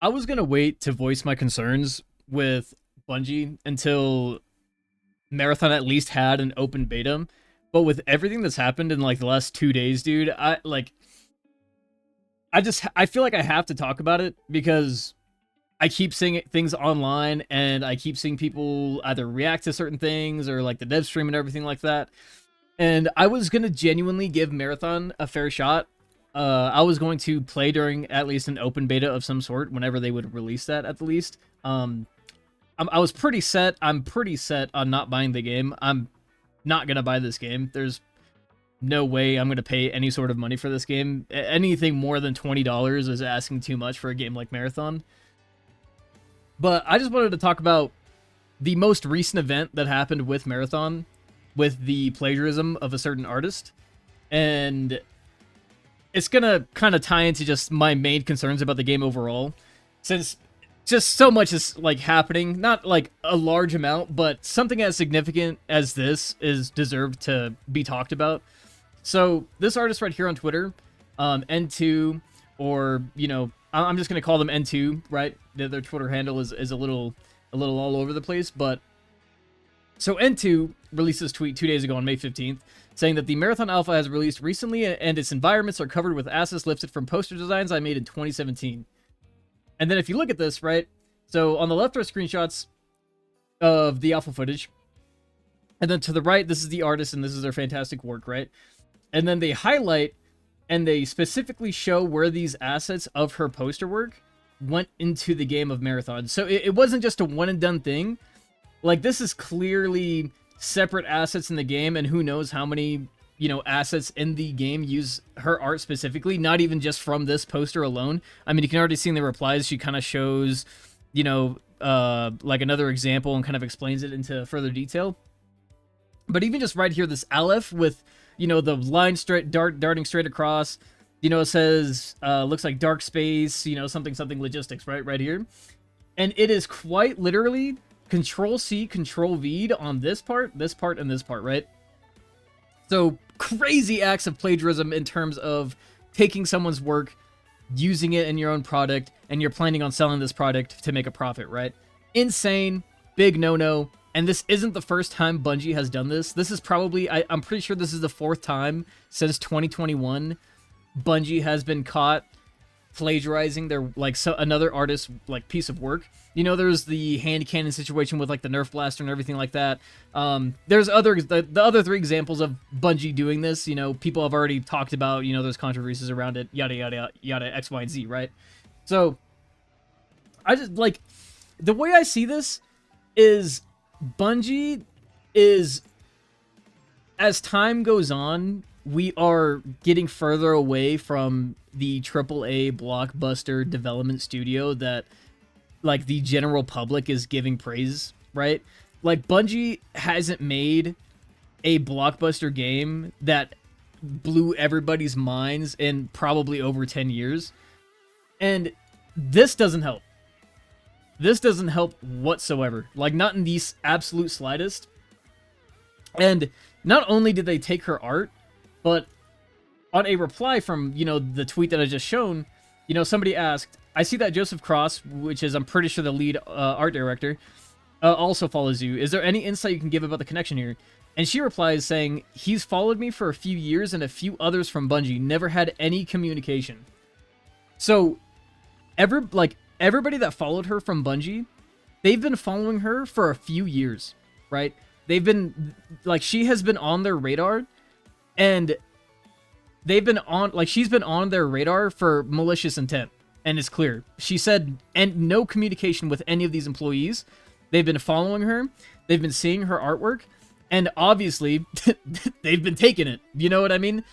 I was gonna wait to voice my concerns with Bungie until Marathon at least had an open beta. But with everything that's happened in like the last 2 days, dude, I feel like I have to talk about it because I keep seeing things online and I keep seeing people either react to certain things or like the dev stream and everything like that. And I was gonna genuinely give Marathon a fair shot. I was going to play during at least an open beta of some sort whenever they would release that at the least. I was pretty set. I'm pretty set on not buying the game. I'm not gonna buy this game. There's no way I'm gonna pay any sort of money for this game. Anything more than $20 is asking too much for a game like Marathon. But I just wanted to talk about the most recent event that happened with Marathon, with the plagiarism of a certain artist, and it's gonna kind of tie into just my main concerns about the game overall, since just so much is like happening, not like a large amount, but something as significant as this is deserved to be talked about. So this artist right here on Twitter, N2, or I'm just gonna call them N2, right? Their Twitter handle is a little all over the place, but so N2 released this tweet 2 days ago on May 15th, saying that the Marathon Alpha has released recently and its environments are covered with assets lifted from poster designs I made in 2017. And then if you look at this, right, so on the left are screenshots of the alpha footage, and then to the right, this is the artist and this is their fantastic work, right? And then they highlight and they specifically show where these assets of her poster work went into the game of Marathon. So it wasn't just a one and done thing. Like, this is clearly separate assets in the game, and who knows how many, assets in the game use her art specifically, not even just from this poster alone. I mean, you can already see in the replies, she kind of shows, like another example and kind of explains it into further detail. But even just right here, this Aleph with, the line straight darting straight across, it says, looks like dark space, something logistics, right here. And it is quite literally Control C, Control V on this part, and this part, right? So crazy acts of plagiarism in terms of taking someone's work, using it in your own product, and you're planning on selling this product to make a profit, right? Insane, big no-no. And this isn't the first time Bungie has done this. This is probably, I'm pretty sure this is the fourth time since 2021 Bungie has been caught plagiarizing their another artist's piece of work. There's the hand cannon situation with like the Nerf blaster and everything like that. There's the other three examples of Bungie doing this. People have already talked about. There's controversies around it. Yada yada yada. X, Y, and Z. Right. So I just the way I see this is Bungie is, as time goes on, we are getting further away from the AAA blockbuster development studio that the general public is giving praise, right? Bungie hasn't made a blockbuster game that blew everybody's minds in probably over 10 years. And this doesn't help. This doesn't help whatsoever. Not in the absolute slightest. And not only did they take her art, but on a reply from, the tweet that I just shown, somebody asked, I see that Joseph Cross, which is, I'm pretty sure, the lead art director, also follows you. Is there any insight you can give about the connection here? And she replies saying, he's followed me for a few years and a few others from Bungie. Never had any communication. So, everybody that followed her from Bungie, they've been following her for a few years, right? They've been, she has been on their radar, and they've been on, she's been on their radar for malicious intent, and it's clear. She said, and no communication with any of these employees. They've been following her, they've been seeing her artwork, and obviously, they've been taking it. You know what I mean?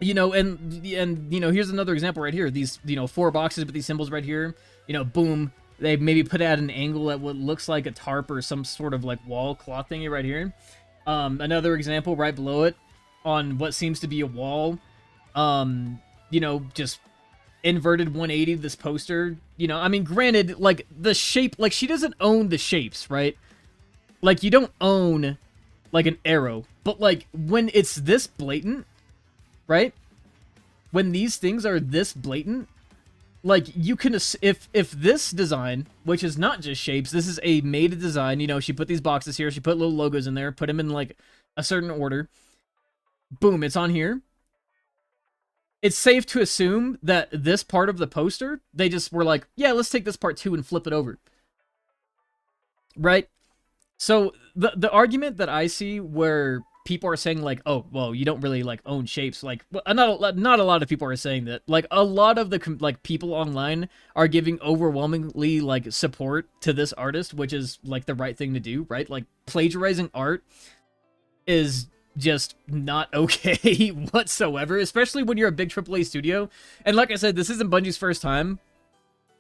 And here's another example right here. These, 4 boxes with these symbols right here. Boom. They maybe put it at an angle at what looks like a tarp or some sort of wall cloth thingy right here. Another example right below it on what seems to be a wall. Just inverted 180 this poster. I mean, granted, the shape, she doesn't own the shapes, right? You don't own an arrow, but when it's this blatant, right? When these things are this blatant, like, you can, if this design, which is not just shapes, this is a made design, you know, she put these boxes here, she put little logos in there, put them in, like, a certain order. Boom, it's on here. It's safe to assume that this part of the poster, they just were like, yeah, let's take this part too and flip it over. Right? So, the argument that I see where people are saying, like, oh, well, you don't really, like, own shapes, like, well, not a lot of people are saying that. Like, a lot of the, like, people online are giving overwhelmingly, like, support to this artist, which is, like, the right thing to do, right? Like, plagiarizing art is just not okay whatsoever, especially when you're a big AAA studio. And like I said, this isn't Bungie's first time,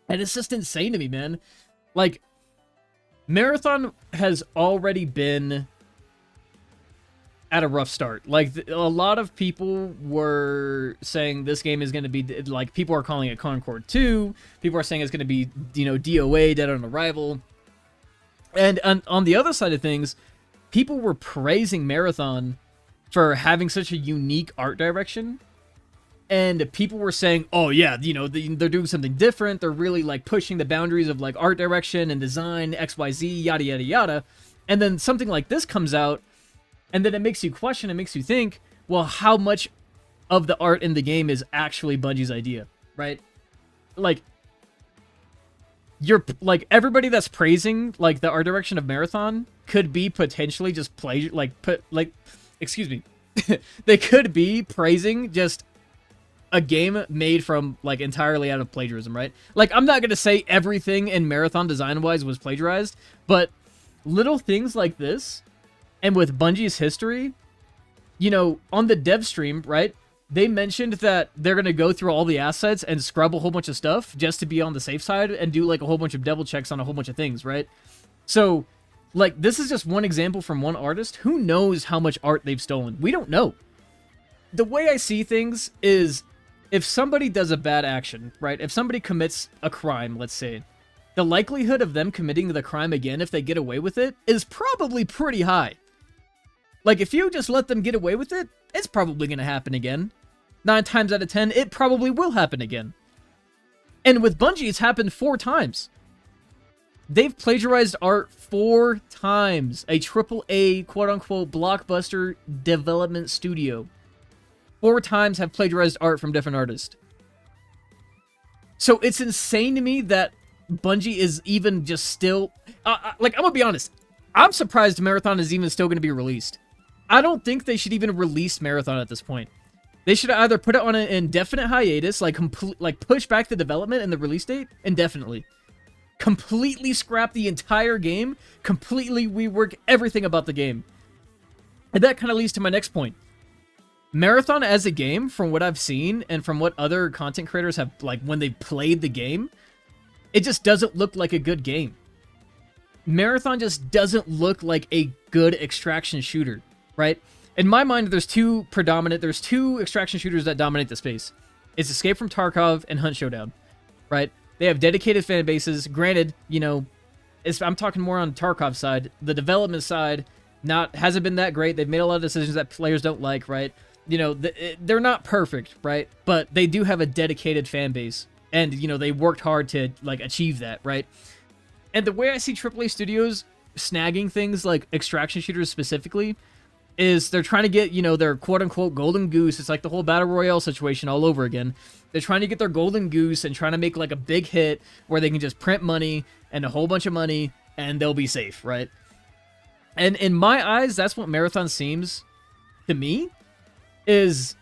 and it's just insane to me, man. Like, Marathon has already been at a rough start. Like, a lot of people were saying this game is going to be, like, people are calling it Concord 2, people are saying it's going to be, you know, DOA, Dead on Arrival, and on the other side of things, people were praising Marathon for having such a unique art direction, and people were saying, oh yeah, you know, they're doing something different, they're really, like, pushing the boundaries of, like, art direction and design, XYZ, yada yada yada, and then something like this comes out, and then it makes you question, it makes you think, well, how much of the art in the game is actually Bungie's idea, right? Like, you're, like, everybody that's praising, like, the art direction of Marathon could be potentially just excuse me, they could be praising just a game made from, like, entirely out of plagiarism, right? Like, I'm not gonna say everything in Marathon design-wise was plagiarized, but little things like this, and with Bungie's history, you know, on the dev stream, right, they mentioned that they're gonna go through all the assets and scrub a whole bunch of stuff just to be on the safe side and do, like, a whole bunch of double checks on a whole bunch of things, right? So, like, this is just one example from one artist. Who knows how much art they've stolen? We don't know. The way I see things is, if somebody does a bad action, right? If somebody commits a crime, let's say, the likelihood of them committing the crime again, if they get away with it, is probably pretty high. Like, if you just let them get away with it, it's probably going to happen again. 9 times out of 10, it probably will happen again. And with Bungie, it's happened 4 times. They've plagiarized art 4 times. A AAA, quote-unquote, blockbuster development studio. 4 times have plagiarized art from different artists. So it's insane to me that Bungie is even just still... like, I'm gonna be honest. I'm surprised Marathon is even still going to be released. I don't think they should even release Marathon at this point. They should either put it on an indefinite hiatus, like, push back the development and the release date indefinitely. Completely scrap the entire game, completely rework everything about the game. And that kind of leads to my next point. Marathon as a game, from what I've seen, and from what other content creators have, like, when they played the game, it just doesn't look like a good game. Marathon just doesn't look like a good extraction shooter, right? In my mind, there's two extraction shooters that dominate the space. It's Escape from Tarkov and Hunt Showdown, right? They have dedicated fan bases. Granted, you know, I'm talking more on Tarkov's side. The development side hasn't been that great. They've made a lot of decisions that players don't like, right? You know, they're not perfect, right? But they do have a dedicated fan base. And, you know, they worked hard to, like, achieve that, right? And the way I see AAA studios snagging things like extraction shooters specifically is they're trying to get, you know, their quote-unquote golden goose. It's like the whole Battle Royale situation all over again. They're trying to get their golden goose and trying to make, like, a big hit where they can just print money and a whole bunch of money and they'll be safe, right? And in my eyes, that's what Marathon seems to me, is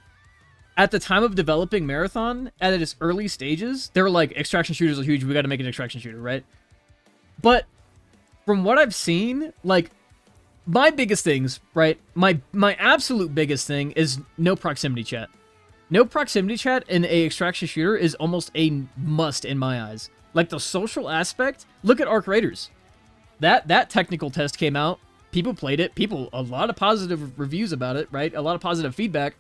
at the time of developing Marathon, at its early stages, they were like, extraction shooters are huge, we gotta make an extraction shooter, right? But from what I've seen, like, my biggest things, right, my absolute biggest thing is no proximity chat. No proximity chat in a extraction shooter is almost a must in my eyes. Like, the social aspect, look at Arc Raiders. That technical test came out, people played it, a lot of positive reviews about it, right? A lot of positive feedback.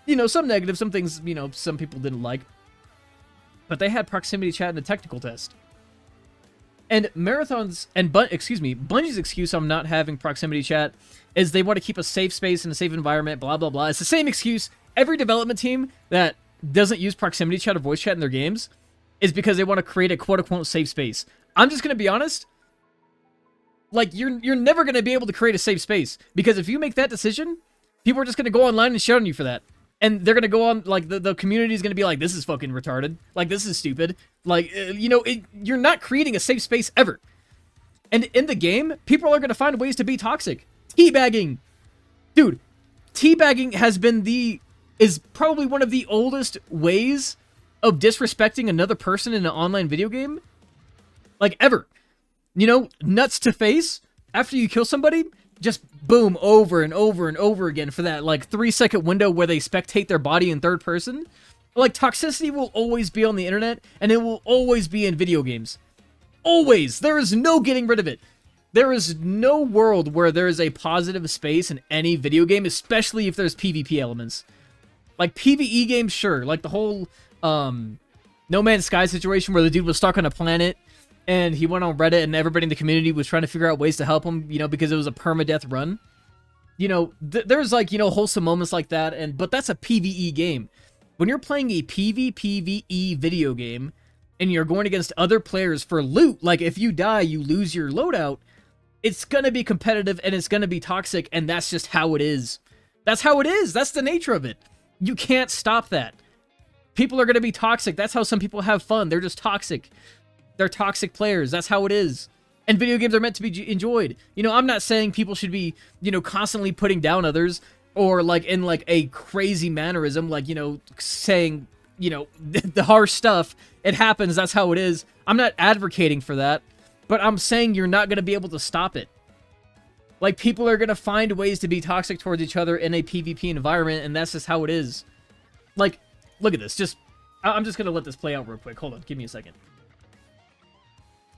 You know, some negative, some things, you know, some people didn't like. But they had proximity chat in the technical test. And Marathon's, Bungie's excuse on not having proximity chat is they want to keep a safe space and a safe environment, blah, blah, blah. It's the same excuse every development team that doesn't use proximity chat or voice chat in their games is because they want to create a quote-unquote safe space. I'm just going to be honest. Like, you're never going to be able to create a safe space. Because if you make that decision, people are just going to go online and shit on you for that. And they're going to go on, like, the community is going to be like, this is fucking retarded. Like, this is stupid. Like, you know, you're not creating a safe space ever. And in the game, people are going to find ways to be toxic. Teabagging. Dude, teabagging is probably one of the oldest ways of disrespecting another person in an online video game. Like, ever. You know, nuts to face. After you kill somebody, just boom, over and over and over again for that, like, 3-second window where they spectate their body in third person. Like, toxicity will always be on the internet, and it will always be in video games. Always! There is no getting rid of it. There is no world where there is a positive space in any video game, especially if there's PvP elements. Like, PvE games, sure. Like, the whole, No Man's Sky situation where the dude was stuck on a planet, and he went on Reddit, and everybody in the community was trying to figure out ways to help him, you know, because it was a permadeath run. You know, there's, like, you know, wholesome moments like that, but that's a PvE game. When you're playing a PvPvE video game, and you're going against other players for loot, like, if you die, you lose your loadout, it's gonna be competitive, and it's gonna be toxic, and that's just how it is. That's how it is! That's the nature of it! You can't stop that. People are gonna be toxic. That's how some people have fun. They're just toxic. They're toxic players. That's how it is. And video games are meant to be enjoyed. You know, I'm not saying people should be, you know, constantly putting down others, or, like, in, like, a crazy mannerism, like, you know, saying, you know, the harsh stuff. It happens, that's how it is. I'm not advocating for that, but I'm saying you're not going to be able to stop it. Like, people are going to find ways to be toxic towards each other in a PvP environment, and that's just how it is. Like, look at this. I'm just going to let this play out real quick. Hold on, give me a second.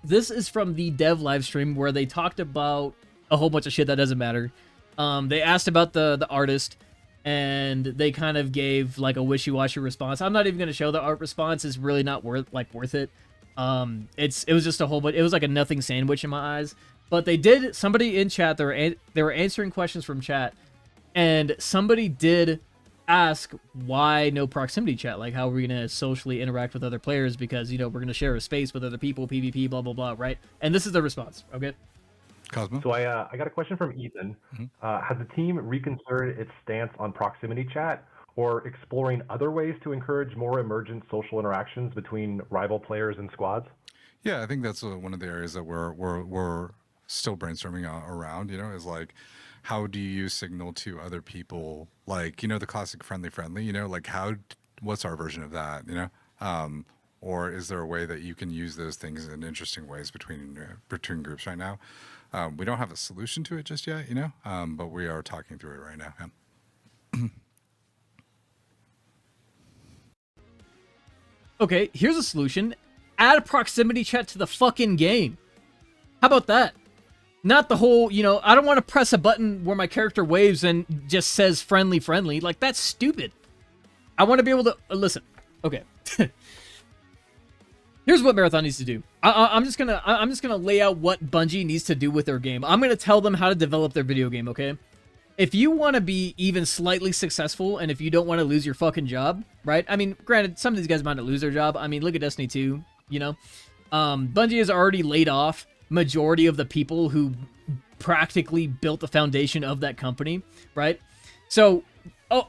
This is from the dev livestream where they talked about a whole bunch of shit that doesn't matter. They asked about the artist, and they kind of gave, like, a wishy-washy response. I'm not even going to show the art response. It's really not worth it. It was just a whole bunch. It was like a nothing sandwich in my eyes. But somebody in chat, they were answering questions from chat, and somebody did ask why no proximity chat. Like, how are we going to socially interact with other players? Because, you know, we're going to share a space with other people, PvP, blah, blah, blah, right? And this is the response, okay? Cosmo? So I got a question from Ethan. Has the team reconsidered its stance on proximity chat, or exploring other ways to encourage more emergent social interactions between rival players and squads? Yeah, I think that's one of the areas that we're still brainstorming around, you know, is like, how do you use Signal to other people? Like, you know, the classic friendly, you know, like what's our version of that, you know? Or is there a way that you can use those things in interesting ways between groups right now? We don't have a solution to it just yet, you know, but we are talking through it right now. Yeah. Okay, here's a solution. Add proximity chat to the fucking game. How about that? Not the whole, you know, I don't want to press a button where my character waves and just says friendly. Like, that's stupid. I want to be able to... listen. Okay. Here's what Marathon needs to do. I'm just gonna lay out what Bungie needs to do with their game. I'm gonna tell them how to develop their video game, okay? If you want to be even slightly successful, and if you don't want to lose your fucking job, right? I mean, granted, some of these guys might not lose their job. I mean, look at Destiny 2, you know? Bungie has already laid off majority of the people who practically built the foundation of that company, right? So,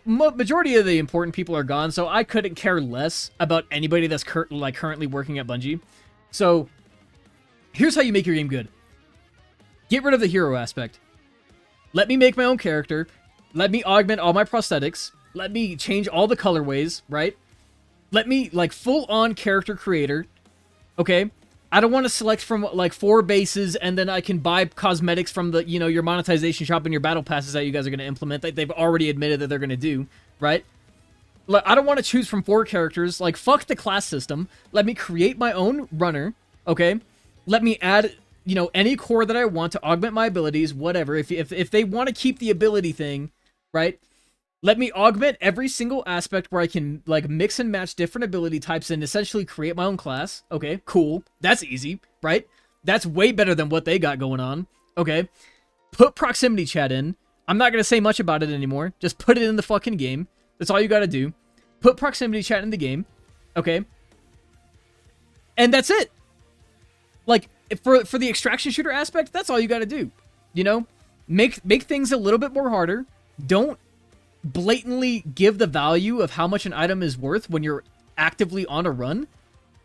majority of the important people are gone, so I couldn't care less about anybody that's currently working at Bungie. So, here's how you make your game good. Get rid of the hero aspect. Let me make my own character. Let me augment all my prosthetics. Let me change all the colorways, right? Let me, like, full-on character creator, okay? I don't want to select from, like, 4 bases, and then I can buy cosmetics from the, you know, your monetization shop and your battle passes that you guys are going to implement that they've already admitted that they're going to do, right? I don't want to choose from 4 characters. Like, fuck the class system. Let me create my own runner, okay? Let me add, you know, any core that I want to augment my abilities, whatever. If they want to keep the ability thing, right? Let me augment every single aspect where I can, like, mix and match different ability types and essentially create my own class. Okay, cool. That's easy, right? That's way better than what they got going on. Okay. Put proximity chat in. I'm not going to say much about it anymore. Just put it in the fucking game. That's all you got to do. Put proximity chat in the game. Okay. And that's it. Like, for the extraction shooter aspect, that's all you got to do. You know, make things a little bit more harder. Don't blatantly give the value of how much an item is worth when you're actively on a run.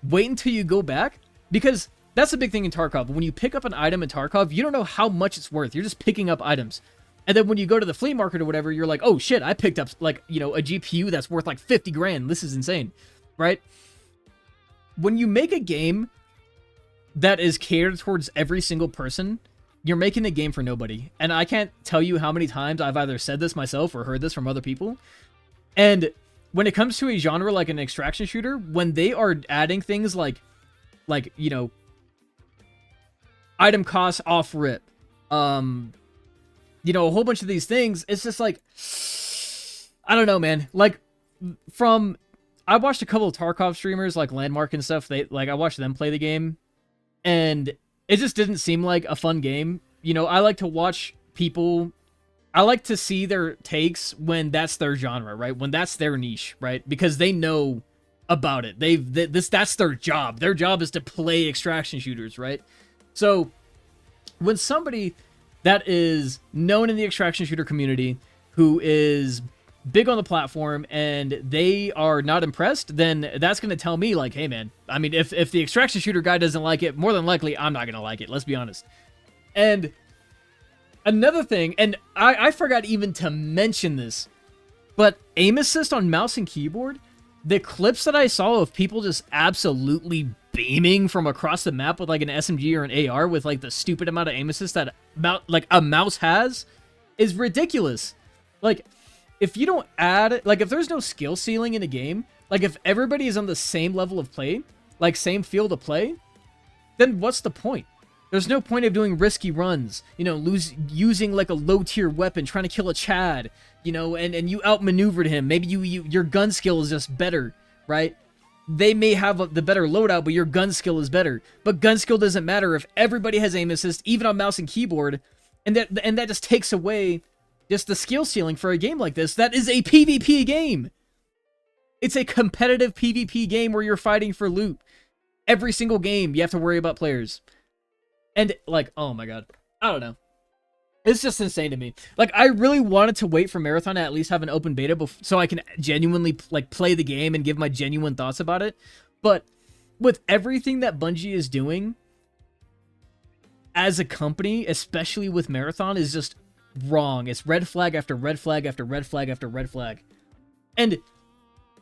Wait until you go back, because that's the big thing in Tarkov. When you pick up an item in Tarkov, you don't know how much it's worth. You're just picking up items. And then when you go to the flea market or whatever, you're like, oh shit, I picked up, like, you know, a GPU that's worth like 50 grand. This is insane, right? When you make a game that is catered towards every single person, you're making a game for nobody. And I can't tell you how many times I've either said this myself or heard this from other people. And when it comes to a genre like an extraction shooter, when they are adding things like, you know, item costs off rip, you know, a whole bunch of these things, it's just like, I don't know, man. Like, I watched a couple of Tarkov streamers, like Landmark and stuff. I watched them play the game, and it just didn't seem like a fun game. You know, I like to watch people, I like to see their takes when that's their genre, right? When that's their niche, right? Because they know about it. That's their job. Their job is to play extraction shooters, right? So when somebody that is known in the extraction shooter community, who is big on the platform, and they are not impressed, then that's going to tell me, like, hey, man, I mean, if the extraction shooter guy doesn't like it, more than likely, I'm not going to like it. Let's be honest. And another thing, and I forgot even to mention this, but aim assist on mouse and keyboard, the clips that I saw of people just absolutely beaming from across the map with like an SMG or an AR with like the stupid amount of aim assist that like a mouse has is ridiculous. Like, if you don't add, like, if there's no skill ceiling in a game, like if everybody is on the same level of play, like same field of play, then what's the point? There's no point of doing risky runs, you know, using like a low tier weapon, trying to kill a Chad, you know, and you outmaneuvered him. Maybe your gun skill is just better, right? They may have the better loadout, but your gun skill is better. But gun skill doesn't matter if everybody has aim assist, even on mouse and keyboard, and that just takes away just the skill ceiling for a game like this. That is a PvP game. It's a competitive PvP game where you're fighting for loot. Every single game, you have to worry about players. And, like, oh my god. I don't know. It's just insane to me. Like, I really wanted to wait for Marathon to at least have an open beta so I can genuinely, like, play the game and give my genuine thoughts about it. But with everything that Bungie is doing as a company, especially with Marathon, is just wrong. It's red flag after red flag after red flag after red flag. And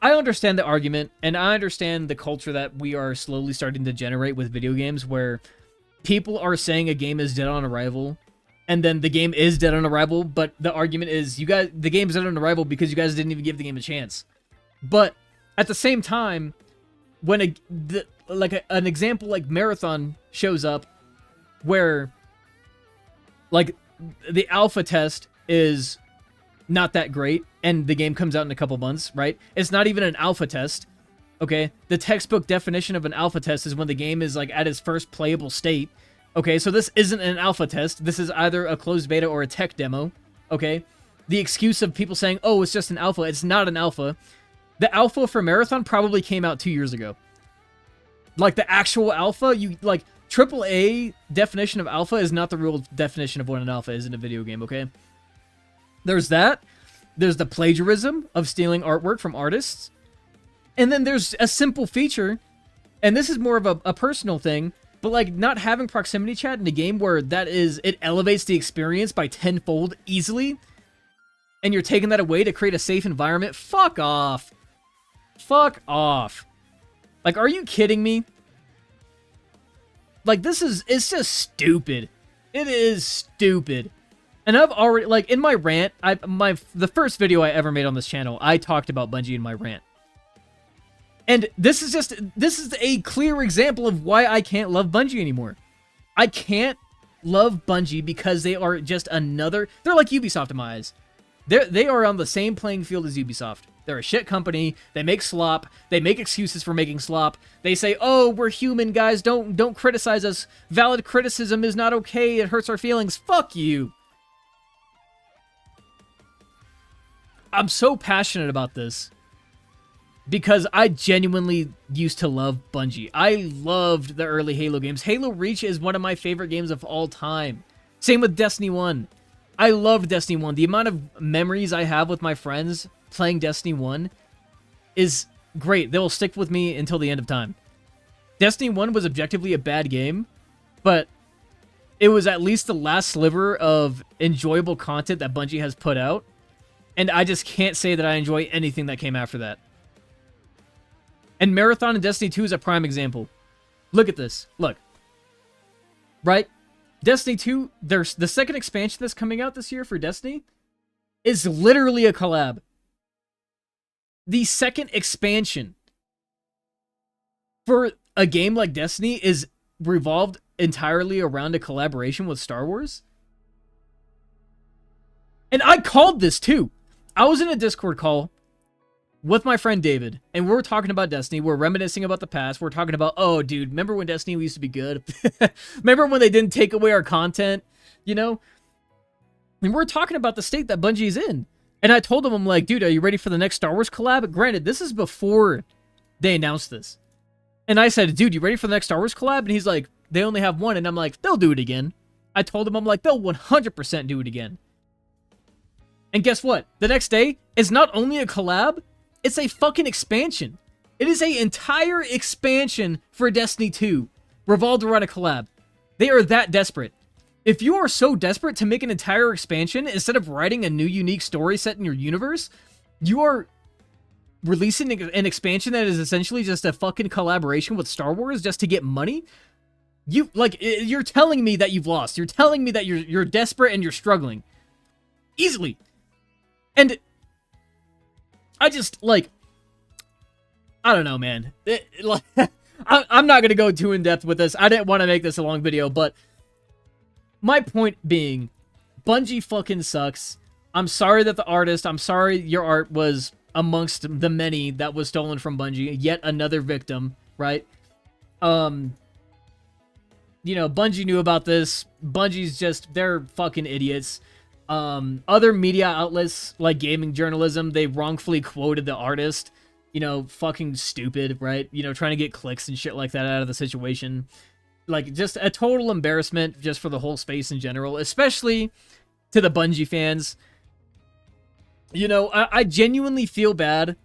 I understand the argument, and I understand the culture that we are slowly starting to generate with video games, where people are saying a game is dead on arrival, and then the game is dead on arrival, but the argument is, the game's dead on arrival because you guys didn't even give the game a chance. But at the same time, when an example like Marathon shows up, where like the alpha test is not that great, and the game comes out in a couple months, right? It's not even an alpha test, okay? The textbook definition of an alpha test is when the game is like at its first playable state. Okay, so this isn't an alpha test. This is either a closed beta or a tech demo, okay? The excuse of people saying, oh, it's just an alpha. It's not an alpha. The alpha for Marathon probably came out 2 years ago. Like, the actual alpha, AAA definition of alpha is not the real definition of what an alpha is in a video game, okay? There's that. There's the plagiarism of stealing artwork from artists. And then there's a simple feature, and this is more of a personal thing, but like not having proximity chat in a game where it elevates the experience by tenfold easily, and you're taking that away to create a safe environment. Fuck off. Fuck off. Like, are you kidding me? Like, it's just stupid. It is stupid. And I've already, like, in my rant, the first video I ever made on this channel, I talked about Bungie in my rant. And this is a clear example of why I can't love Bungie anymore. I can't love Bungie because they are just they're like Ubisoft in my eyes. They are on the same playing field as Ubisoft. They're a shit company. They make slop. They make excuses for making slop. They say, oh, we're human, guys. Don't criticize us. Valid criticism is not okay. It hurts our feelings. Fuck you. I'm so passionate about this because I genuinely used to love Bungie. I loved the early Halo games. Halo Reach is one of my favorite games of all time. Same with Destiny 1. I loved Destiny 1. The amount of memories I have with my friends playing Destiny 1 is great. They will stick with me until the end of time. Destiny 1 was objectively a bad game, but it was at least the last sliver of enjoyable content that Bungie has put out, and I just can't say that I enjoy anything that came after that. And Marathon and Destiny 2 is a prime example. Look at this. Look. Right? Destiny 2, there's the second expansion that's coming out this year for Destiny is literally a collab. The second expansion for a game like Destiny is revolved entirely around a collaboration with Star Wars. And I called this too. I was in a Discord call with my friend David, and we were talking about Destiny. We're reminiscing about the past. We're talking about, oh, dude, remember when Destiny used to be good? Remember when they didn't take away our content? You know? And we're talking about the state that Bungie's in. And I told him, I'm like, dude, are you ready for the next Star Wars collab? Granted, this is before they announced this. And I said, dude, you ready for the next Star Wars collab? And he's like, they only have one. And I'm like, they'll do it again. I told him, I'm like, they'll 100% do it again. And guess what? The next day is not only a collab, it's a fucking expansion. It is an entire expansion for Destiny 2, revolved around a collab. They are that desperate. If you are so desperate to make an entire expansion, instead of writing a new unique story set in your universe, you are releasing an expansion that is essentially just a fucking collaboration with Star Wars just to get money. You're telling me that you've lost. You're telling me that you're desperate and you're struggling. Easily. And I just, like, I don't know, man. I'm not going to go too in-depth with this. I didn't want to make this a long video, but my point being, Bungie fucking sucks. I'm sorry that I'm sorry your art was amongst the many that was stolen from Bungie. Yet another victim, right? You know, Bungie knew about this. Bungie's just, they're fucking idiots. Other media outlets, like gaming journalism, they wrongfully quoted the artist. You know, fucking stupid, right? You know, trying to get clicks and shit like that out of the situation. Like, just a total embarrassment just for the whole space in general, especially to the Bungie fans. You know, I genuinely feel bad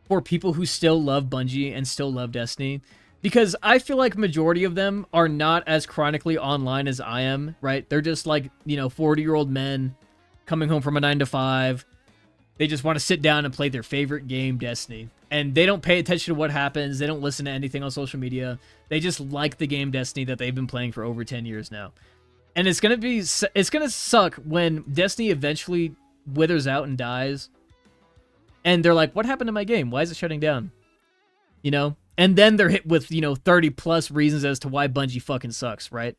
for people who still love Bungie and still love Destiny, because I feel like majority of them are not as chronically online as I am, right? They're just like, you know, 40-year-old men coming home from a 9-to-5. They just want to sit down and play their favorite game, Destiny. And they don't pay attention to what happens. They don't listen to anything on social media. They just like the game Destiny that they've been playing for over 10 years now. And it's going to suck when Destiny eventually withers out and dies. And they're like, what happened to my game? Why is it shutting down? You know? And then they're hit with, you know, 30 plus reasons as to why Bungie fucking sucks, right?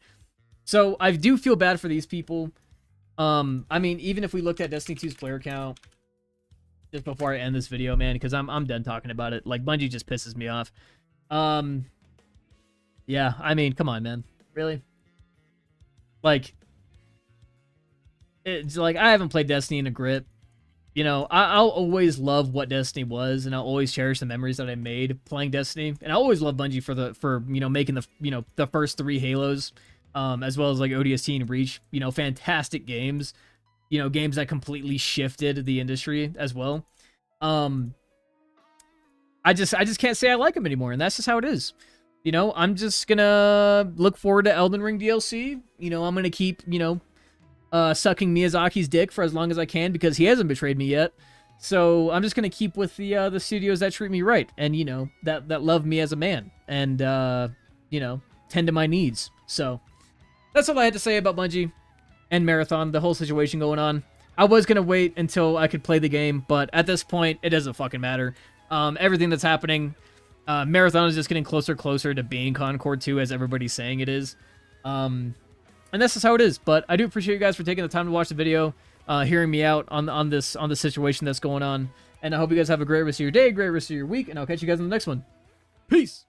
So I do feel bad for these people. I mean, even if we looked at Destiny 2's player count, just before I end this video, man, because I'm done talking about it. Like, Bungie just pisses me off. Yeah, I mean, come on, man. Really? Like, it's like, I haven't played Destiny in a grip. You know, I'll always love what Destiny was, and I'll always cherish the memories that I made playing Destiny. And I always love Bungie for you know, making the first 3 Halos, as well as like ODST and Reach. You know, fantastic games. You know, games that completely shifted the industry as well. I just can't say I like them anymore, and that's just how it is. You know, I'm just gonna look forward to Elden Ring DLC. You know, I'm gonna keep, you know, sucking Miyazaki's dick for as long as I can, because he hasn't betrayed me yet. So I'm just gonna keep with the studios that treat me right, and, you know, that love me as a man, and you know, tend to my needs. So that's all I had to say about Bungie and Marathon, the whole situation going on. I was gonna wait until I could play the game, but at this point, it doesn't fucking matter. Everything that's happening, Marathon is just getting closer and closer to being Concord 2, as everybody's saying it is. And that's just how it is. But I do appreciate you guys for taking the time to watch the video, hearing me out on this situation that's going on. And I hope you guys have a great rest of your day, great rest of your week, and I'll catch you guys in the next one. Peace!